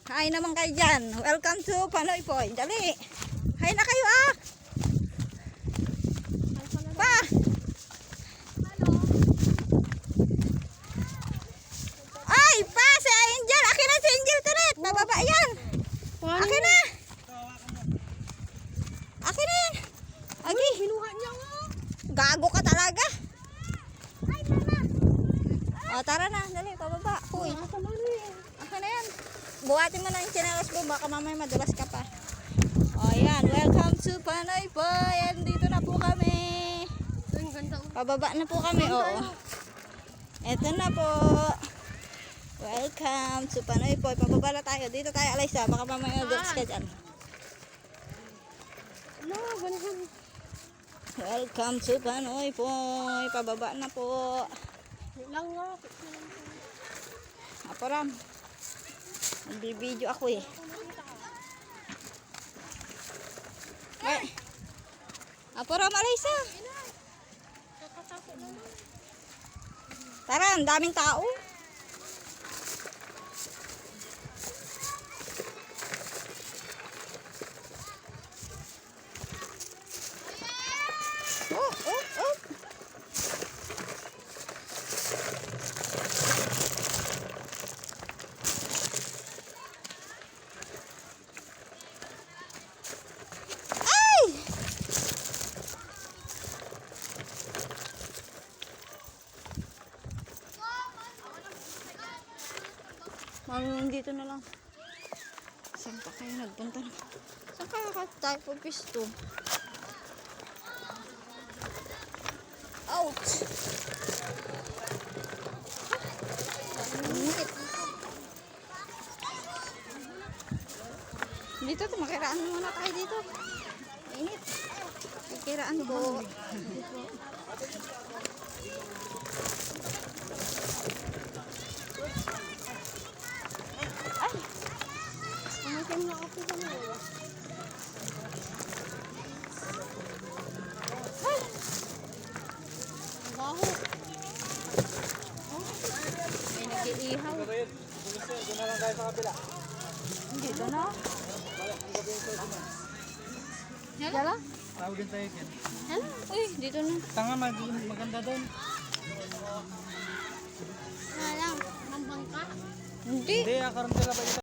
Hi naman kayo dyan. Welcome to Panoy Poy. Dali. Hi na kayo ah. Pa. Ay, pa si Angel. Akin na si Angel Turet. Bababa yan. Akin na. Akin na yan. Agi. Binuha niya nga. Gago ka talaga. O, tara na. Dali, pababa. Uy. Akin na yan. Buhatin mo na yung chinelas ko. Baka mamaya madulas ka pa. O, yan. Welcome to Panoy Poy. And dito na po kami. Ang ganda. Pababa na po kami. Oo. Eto na po. Welcome to Panoy Poy. Pababa na tayo. Dito tayo, Alaysa. Baka mamaya madulas ka dyan. No, ganun. Welcome to Panoy Poy. Pababa na po. Lang nga. Aparam. Nagbibideo ako eh. Ay. Aparam, Alaysa. Tara, ang daming tao. Oh, oh, oh. Ay! Dito na lang. Saan pa kayo nagpunta na? Saan kaya tayo pagpisto? Ouch! Init. Dito, makiraan muna tayo dito. Init. Makiraan po. Ay! Umakim na ako sa mga. Ay! Baho. May nag-iihaw. Doon na lang tayo sa kabila. Dito na. Dala? Tawagin tayo yan. Hala? Uy, dito na. Tanga, maganda doon. Wala lang. Mambangka. Hindi. Hindi, akaroon sila ba dito?